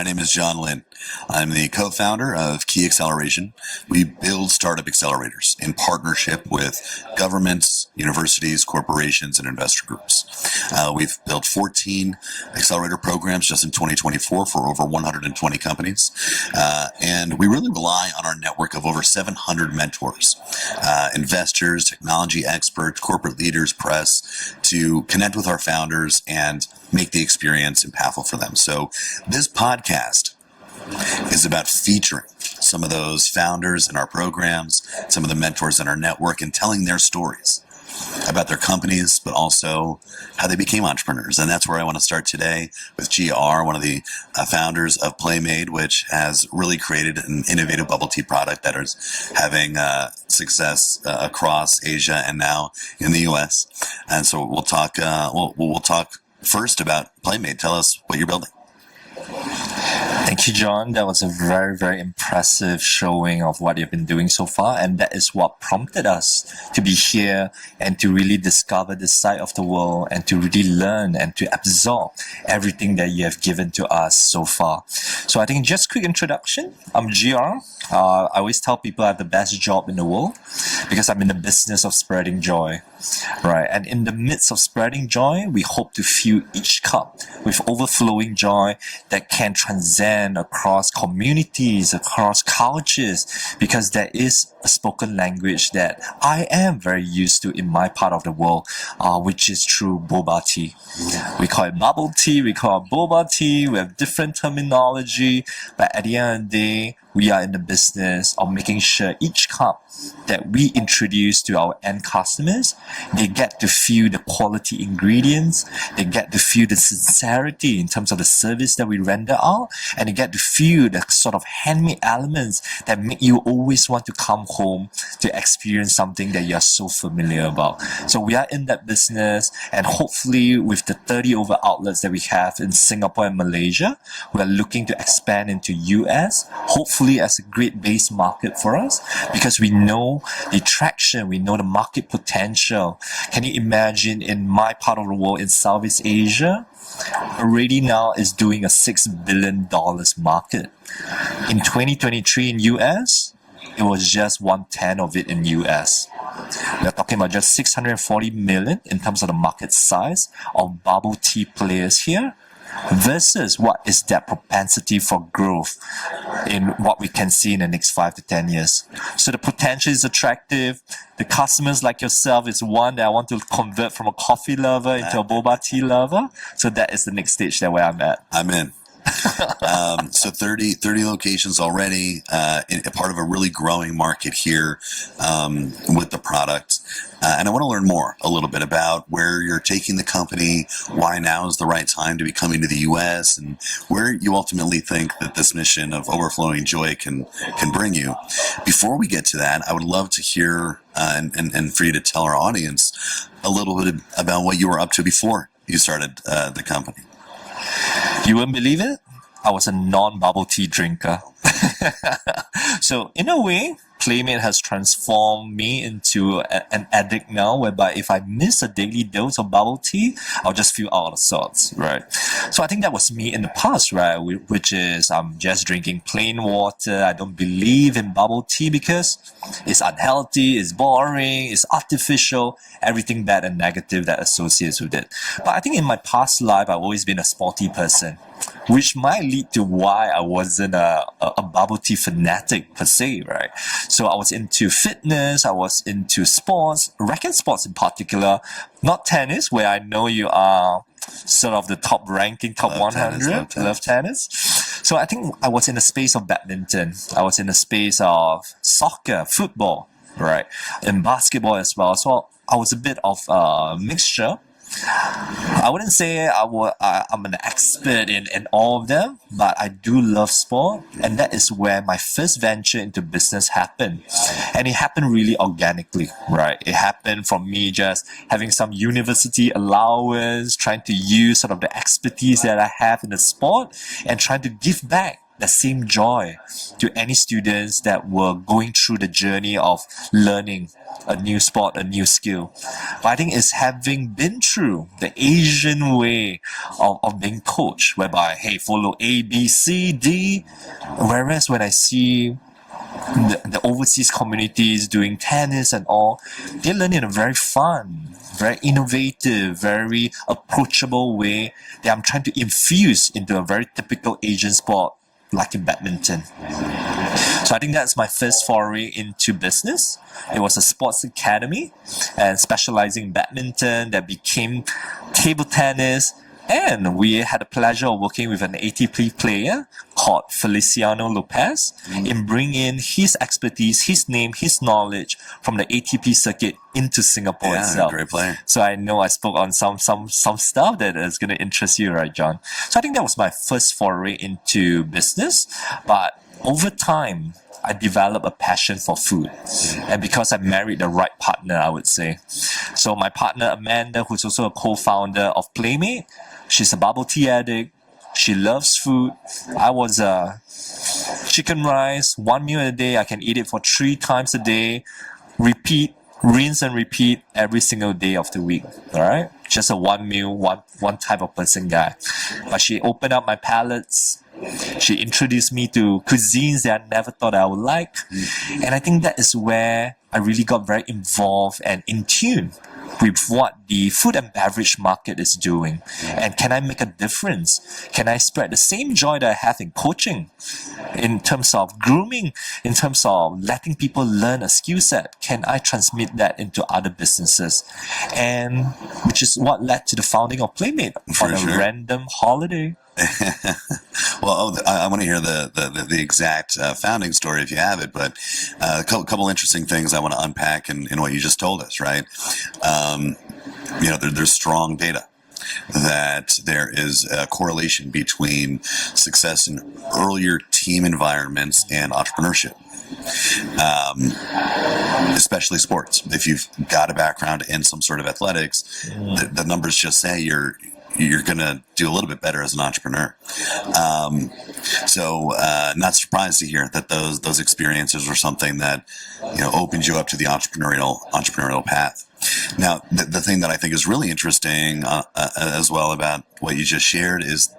My name is John Lynn. I'm the co-founder of Quay Acceleration. We build startup accelerators in partnership with governments, universities, corporations, and investor groups. We've built 14 accelerator programs just in 2024 for over 120 companies. And we really rely on our network of over 700 mentors, investors, technology experts, corporate leaders, press, to connect with our founders and make the experience impactful for them. So this podcast is about featuring some of those founders in our programs, some of the mentors in our network, and telling their stories about their companies, but also how they became entrepreneurs. And that's where I want to start today with GR, one of the founders of PlayMade, which has really created an innovative bubble tea product that is having success across Asia and now in the US. And so we'll talk. We'll talk first about PlayMade. Tell us what you're building. Thank you, John. That was a very, very impressive showing of what you've been doing so far. And that is what prompted us to be here and to really discover this side of the world and to really learn and to absorb everything that you have given to us so far. So I think just quick introduction. I'm GR. I always tell people I have the best job in the world because I'm in the business of spreading joy. Right. And in the midst of spreading joy, we hope to fill each cup with overflowing joy that can transcend across communities, across cultures, because there is a spoken language that I am very used to in my part of the world, which is through boba tea. We call it bubble tea, we call it boba tea, we have different terminology, but at the end of the day, we are in the business of making sure each cup that we introduce to our end customers, they get to feel the quality ingredients, they get to feel the sincerity in terms of the service that we render out, and they get to feel the sort of handmade elements that make you always want to come home to experience something that you're so familiar about. So we are in that business, and hopefully with the 30 over outlets that we have in Singapore and Malaysia, we're looking to expand into US, hopefully as a great base market for us, because we know the traction, we know the market potential. Can you imagine in my part of the world, in Southeast Asia, already now is doing a $6 billion market. In 2023 in US, it was just 1/10 of it in US. We're talking about just 640 million in terms of the market size of bubble tea players here, versus what is that propensity for growth in what we can see in the next 5 to 10 years. So the potential is attractive. The customers like yourself is one that I want to convert from a coffee lover into a boba tea lover. So that is the next stage that where I'm at. I'm in. So 30 locations already, a part of a really growing market here with the product. And I want to learn more a little bit about where you're taking the company, why now is the right time to be coming to the US, and where you ultimately think that this mission of overflowing joy can bring you. Before we get to that, I would love to hear and for you to tell our audience a little bit about what you were up to before you started the company. You wouldn't believe it? I was a non-bubble tea drinker. So in a way, PlayMade has transformed me into an addict now, whereby if I miss a daily dose of bubble tea, I'll just feel out of sorts, right? So I think that was me in the past, right? Which is I'm just drinking plain water. I don't believe in bubble tea because it's unhealthy, it's boring, it's artificial, everything bad and negative that associates with it. But I think in my past life, I've always been a sporty person, which might lead to why I wasn't a bubble tea fanatic per se, right? So I was into fitness, I was into sports, racket sports in particular, not tennis, where I know you are sort of the top ranking, top 100, love tennis. So I think I was in the space of badminton, I was in the space of soccer, football, right? And basketball as well. So I was a bit of a mixture. I wouldn't say I'm an expert in all of them, but I do love sport, and that is where my first venture into business happened. And it happened really organically, right? It happened from me just having some university allowance, trying to use sort of the expertise that I have in the sport and trying to give back the same joy to any students that were going through the journey of learning a new sport, a new skill. But I think it's having been through the Asian way of being coached, whereby, hey, follow A, B, C, D. Whereas when I see the overseas communities doing tennis and all, they learn in a very fun, very innovative, very approachable way that I'm trying to infuse into a very typical Asian sport like in badminton. So I think that's my first foray into business. It was a sports academy and specializing in badminton that became table tennis. And we had the pleasure of working with an ATP player called Feliciano Lopez in bringing his expertise, his name, his knowledge from the ATP circuit into Singapore itself. Great player. So I know I spoke on some stuff that is going to interest you, right, John? So I think that was my first foray into business. But over time, I developed a passion for food. And because I married the right partner, I would say. So my partner, Amanda, who's also a co-founder of PlayMade, she's a bubble tea addict. She loves food. I was chicken rice, one meal a day. I can eat it for 3 times a day. Repeat, rinse and repeat every single day of the week. All right? Just a one meal, one type of person guy. But she opened up my palates. She introduced me to cuisines that I never thought I would like. And I think that is where I really got very involved and in tune with what the food and beverage market is doing. And can I make a difference? Can I spread the same joy that I have in coaching, in terms of grooming, in terms of letting people learn a skill set? Can I transmit that into other businesses? And which is what led to the founding of PlayMade on a random holiday. Well, I want to hear the exact founding story if you have it, but a couple interesting things I want to unpack in what you just told us, right? There's strong data that there is a correlation between success in earlier team environments and entrepreneurship. Especially sports. If you've got a background in some sort of athletics, the numbers just say you're going to do a little bit better as an entrepreneur. So not surprised to hear that those experiences were something that, opened you up to the entrepreneurial path. Now, the thing that I think is really interesting as well about what you just shared is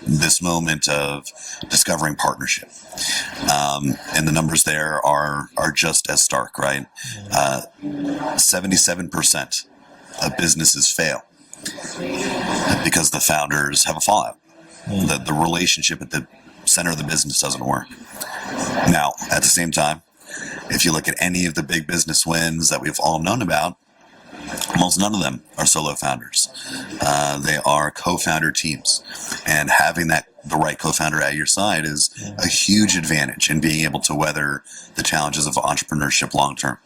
this moment of discovering partnership. And the numbers there are just as stark, right? 77% of businesses fail because the founders have a fallout. The relationship at the center of the business doesn't work. Now, at the same time, if you look at any of the big business wins that we've all known about, almost none of them are solo founders. They are co-founder teams. And having the right co-founder at your side is a huge advantage in being able to weather the challenges of entrepreneurship long term.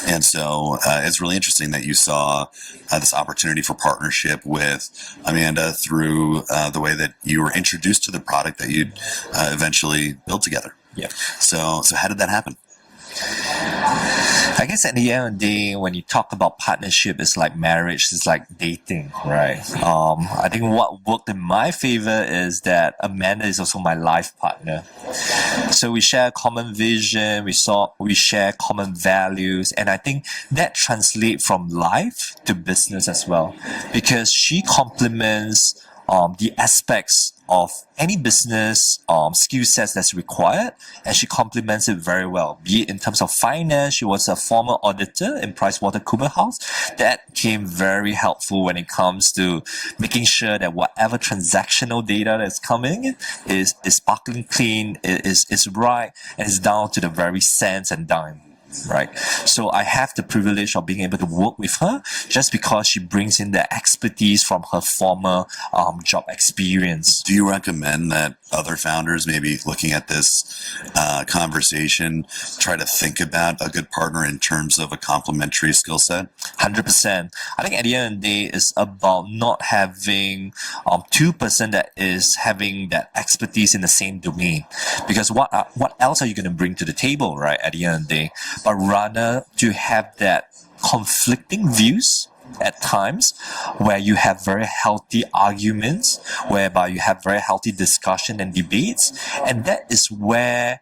And so it's really interesting that you saw this opportunity for partnership with Amanda through the way that you were introduced to the product that you'd eventually build together. Yeah. So how did that happen? I guess at the end of the day, when you talk about partnership, it's like marriage, it's like dating, right? I think what worked in my favor is that Amanda is also my life partner. So we share a common vision, we share common values, and I think that translates from life to business as well, because she complements the aspects of any business skill sets that's required, and she complements it very well. Be it in terms of finance, she was a former auditor in PricewaterhouseCoopers. That came very helpful when it comes to making sure that whatever transactional data that's coming is sparkling clean, is right, and is down to the very cents and dime. Right. So I have the privilege of being able to work with her just because she brings in the expertise from her former job experience. Do you recommend that other founders, maybe looking at this conversation, try to think about a good partner in terms of a complementary skill set? 100%. I think at the end of the day, it's about not having 2% that is having that expertise in the same domain. Because what else are you going to bring to the table, right, at the end of the day? But rather to have that conflicting views at times where you have very healthy arguments, whereby you have very healthy discussion and debates. And that is where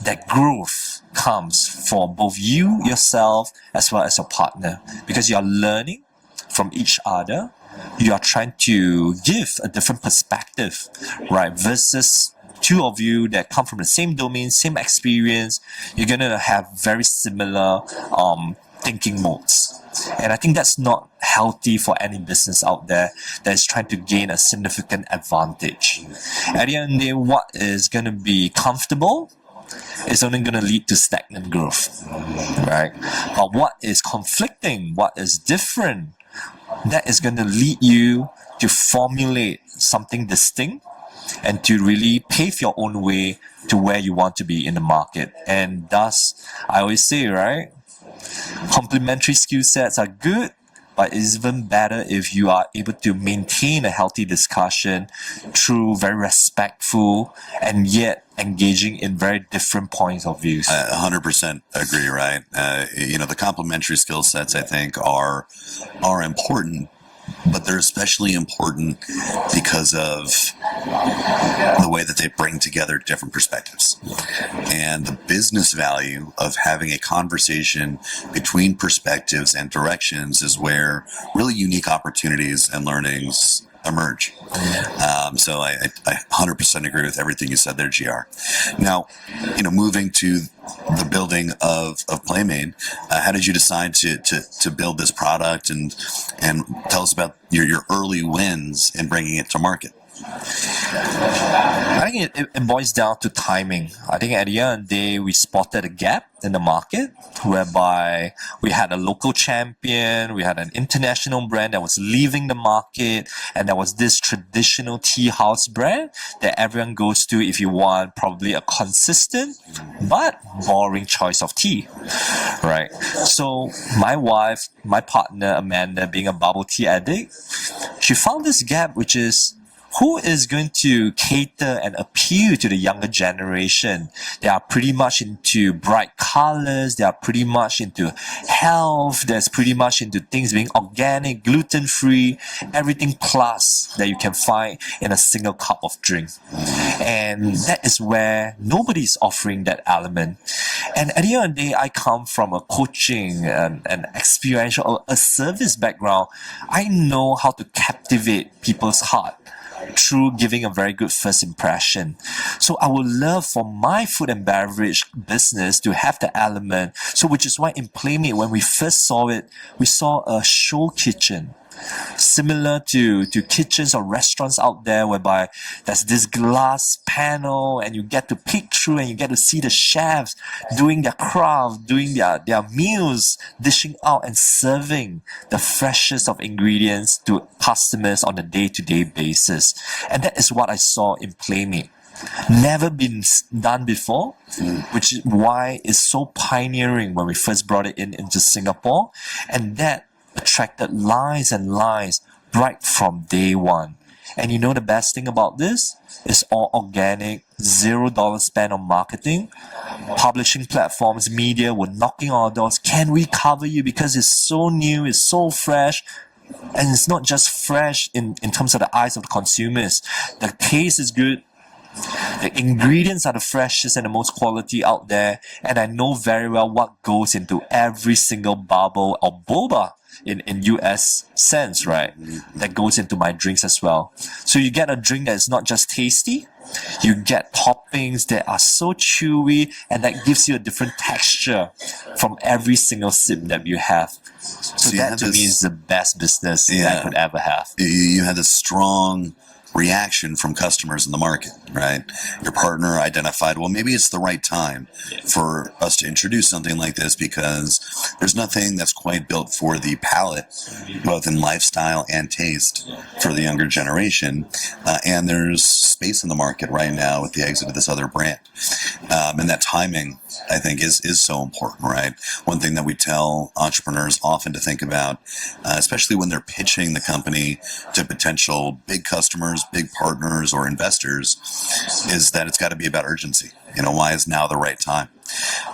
that growth comes for both you, yourself, as well as your partner, because you are learning from each other. You are trying to give a different perspective, right? Versus two of you that come from the same domain, same experience, you're going to have very similar thinking modes. And I think that's not healthy for any business out there that is trying to gain a significant advantage. At the end of the day, what is going to be comfortable is only going to lead to stagnant growth, right? But what is conflicting, what is different, that is going to lead you to formulate something distinct and to really pave your own way to where you want to be in the market. And thus, I always say, right, complementary skill sets are good, but it's even better if you are able to maintain a healthy discussion through very respectful and yet engaging in very different points of views. 100% agree, right? The complementary skill sets, I think, are important, but they're especially important because of the way that they bring together different perspectives. And the business value of having a conversation between perspectives and directions is where really unique opportunities and learnings emerge. So I 100% agree with everything you said there, GR. Now, moving to the building of PlayMade, how did you decide to build this product, and tell us about your early wins in bringing it to market? I think it boils down to timing. I think at the end of the day, we spotted a gap in the market whereby we had a local champion, we had an international brand that was leaving the market, and there was this traditional tea house brand that everyone goes to if you want probably a consistent but boring choice of tea, right? So my wife, my partner Amanda, being a bubble tea addict, she found this gap, which is, who is going to cater and appeal to the younger generation? They are pretty much into bright colors. They are pretty much into health. There's pretty much into things being organic, gluten-free, everything plus that you can find in a single cup of drink. And that is where nobody's offering that element. And at the end of the day, I come from a coaching and an experiential, a service background. I know how to captivate people's heart through giving a very good first impression. So I would love for my food and beverage business to have the element. So which is why in PlayMade, when we first saw it, we saw a show kitchen. Similar to kitchens or restaurants out there whereby there's this glass panel and you get to peek through and you get to see the chefs doing their craft, doing their meals, dishing out and serving the freshest of ingredients to customers on a day-to-day basis. And that is what I saw in PlayMade. Never been done before, which is why it's so pioneering when we first brought it into Singapore. And that attracted lines and lines right from day one. And you know the best thing about this? It's all organic, $0 spent on marketing. Publishing platforms, media were knocking on our doors. Can we cover you? Because it's so new, it's so fresh. And it's not just fresh in terms of the eyes of the consumers. The taste is good. The ingredients are the freshest and the most quality out there. And I know very well what goes into every single bubble or boba in US sense, right? That goes into my drinks as well. So you get a drink that is not just tasty, you get toppings that are so chewy and that gives you a different texture from every single sip that you have. So that to me is the best business that I could ever have. You had a strong reaction from customers in the market, right? Your partner identified, well, maybe it's the right time for us to introduce something like this because there's nothing that's quite built for the palate, both in lifestyle and taste for the younger generation. And there's space in the market right now with the exit of this other brand. And that timing, I think, is so important, right? One thing that we tell entrepreneurs often to think about, especially when they're pitching the company to potential big customers, big partners, or investors, is that it's got to be about urgency. Why is now the right time?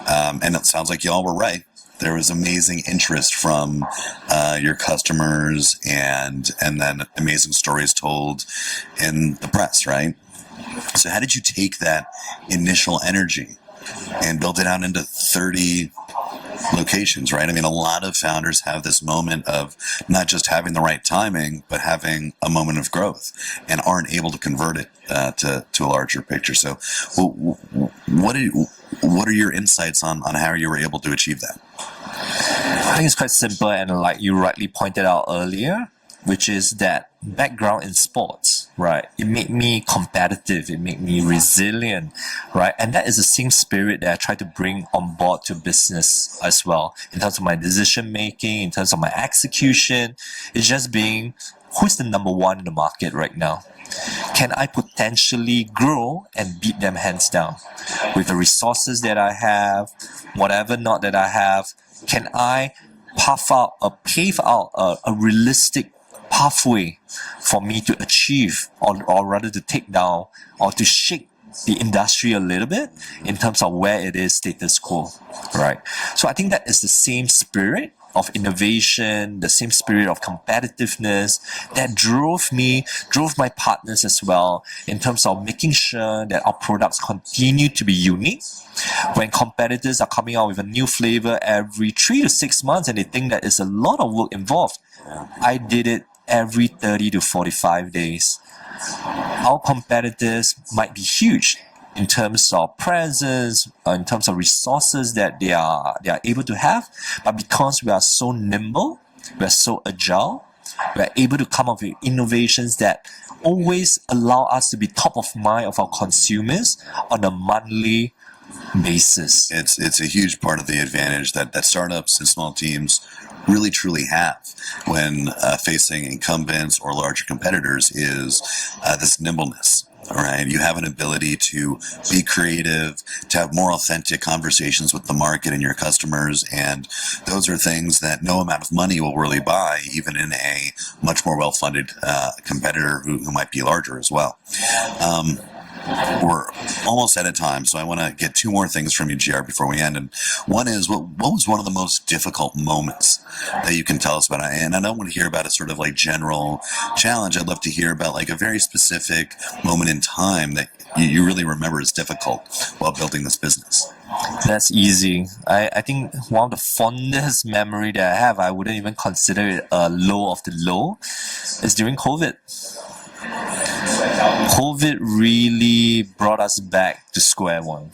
And it sounds like y'all were right. there was amazing interest from your customers, and then amazing stories told in the press, right? So how did you take that initial energy and build it out into 30 locations, right? I mean, a lot of founders have this moment of not just having the right timing, but having a moment of growth and aren't able to convert it to a larger picture. So what are your insights on how you were able to achieve that? I think it's quite simple, and like you rightly pointed out earlier, which is that background in sports, right? It made me competitive, it made me resilient, right? And that is the same spirit that I try to bring on board to business as well, in terms of my decision making, in terms of my execution. It's just being, who's the number one in the market right now? Can I potentially grow and beat them hands down? With the resources that I have, whatever not that I have, can I pave out a realistic pathway for me to achieve, or rather to take down or to shake the industry a little bit in terms of where it is status quo, right? So I think that is the same spirit of innovation, the same spirit of competitiveness that drove my partners as well, in terms of making sure that our products continue to be unique. When competitors are coming out with a new flavor every 3 to 6 months and they think that it's a lot of work involved, I did it every 30 to 45 days. Our competitors might be huge in terms of presence, in terms of resources that they are able to have, but because we are so nimble, we are so agile, we are able to come up with innovations that always allow us to be top of mind of our consumers on a monthly basis. It's a huge part of the advantage that startups and small teams really truly have when facing incumbents or larger competitors is this nimbleness. All right, you have an ability to be creative, to have more authentic conversations with the market and your customers, and those are things that no amount of money will really buy, even in a much more well-funded competitor who might be larger as well. We're almost out of time, so I want to get two more things from you, GR, before we end. And one is, what was one of the most difficult moments that you can tell us about? And I don't want to hear about a sort of like general challenge. I'd love to hear about like a very specific moment in time that you really remember as difficult while building this business. That's easy. I think one of the fondest memory that I have, I wouldn't even consider it a low of the low, is during COVID. COVID really brought us back to square one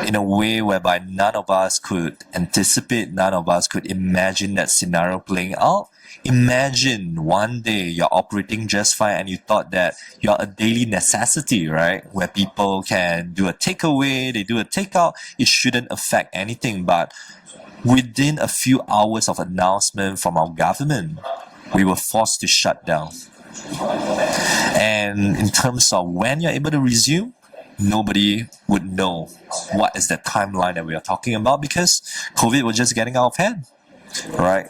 in a way whereby none of us could anticipate, none of us could imagine that scenario playing out. Imagine one day you're operating just fine and you thought that you're a daily necessity, right? Where people can do a takeaway, they do a takeout, it shouldn't affect anything. But within a few hours of announcement from our government, we were forced to shut down. And in terms of when you're able to resume, nobody would know what is the timeline that we are talking about, because COVID was just getting out of hand, right?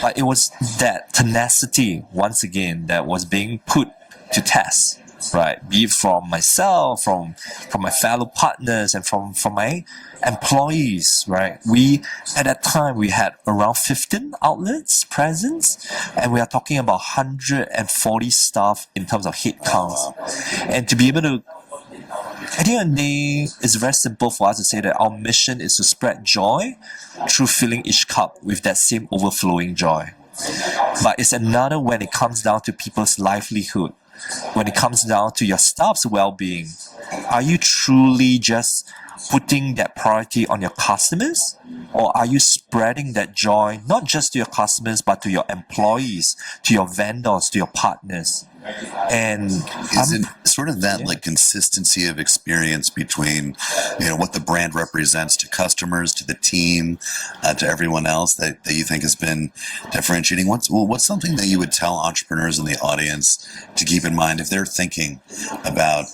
But it was that tenacity, once again, that was being put to test, right? Be it from myself, from my fellow partners, and from my employees, right? At that time, we had around 15 outlets present, and we are talking about 140 staff in terms of headcounts. And to be able to, at the end of the day, it's very simple for us to say that our mission is to spread joy through filling each cup with that same overflowing joy. But it's another when it comes down to people's livelihood, when it comes down to your staff's well-being. Are you truly just putting that priority on your customers, or are you spreading that joy not just to your customers but to your employees, to your vendors, to your partners? And is it sort of that like consistency of experience between what the brand represents to customers, to the team, to everyone else that you think has been differentiating? What's something that you would tell entrepreneurs in the audience to keep in mind if they're thinking about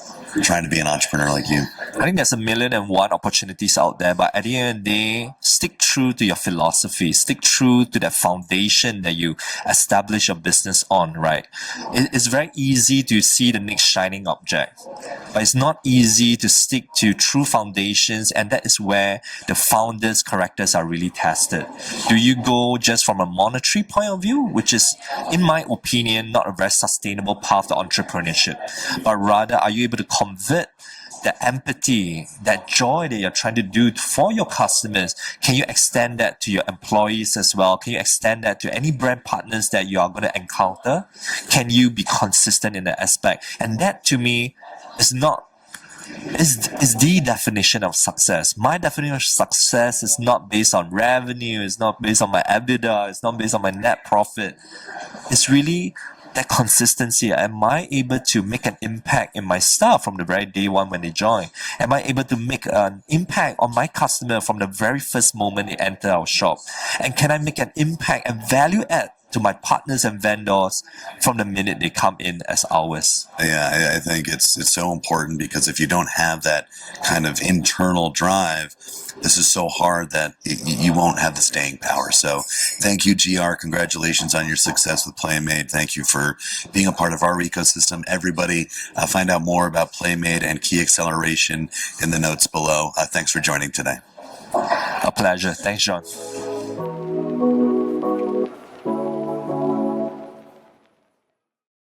trying to be an entrepreneur like you? I think there's a million and one opportunities out there, but at the end of the day, stick true to your philosophy, stick true to that foundation that you establish your business on, right? It's very easy to see the next shining object, but it's not easy to stick to true foundations, and that is where the founders' characters are really tested. Do you go just from a monetary point of view, which is, in my opinion, not a very sustainable path to entrepreneurship, but rather are you able to convert the empathy, that joy that you're trying to do for your customers? Can you extend that to your employees as well? Can you extend that to any brand partners that you are going to encounter? Can you be consistent in that aspect? And that, to me, is the definition of success. My definition of success is not based on revenue, it's not based on my EBITDA, it's not based on my net profit. It's really that consistency. Am I able to make an impact in my staff from the very day one when they join? Am I able to make an impact on my customer from the very first moment they enter our shop? And can I make an impact and value add to my partners and vendors from the minute they come in as ours? Yeah, I think it's so important, because if you don't have that kind of internal drive, this is so hard that you won't have the staying power. So thank you, GR. Congratulations on your success with PlayMade. Thank you for being a part of our ecosystem. Everybody, find out more about PlayMade and Quay Acceleration in the notes below. Thanks for joining today. A pleasure. Thanks, John.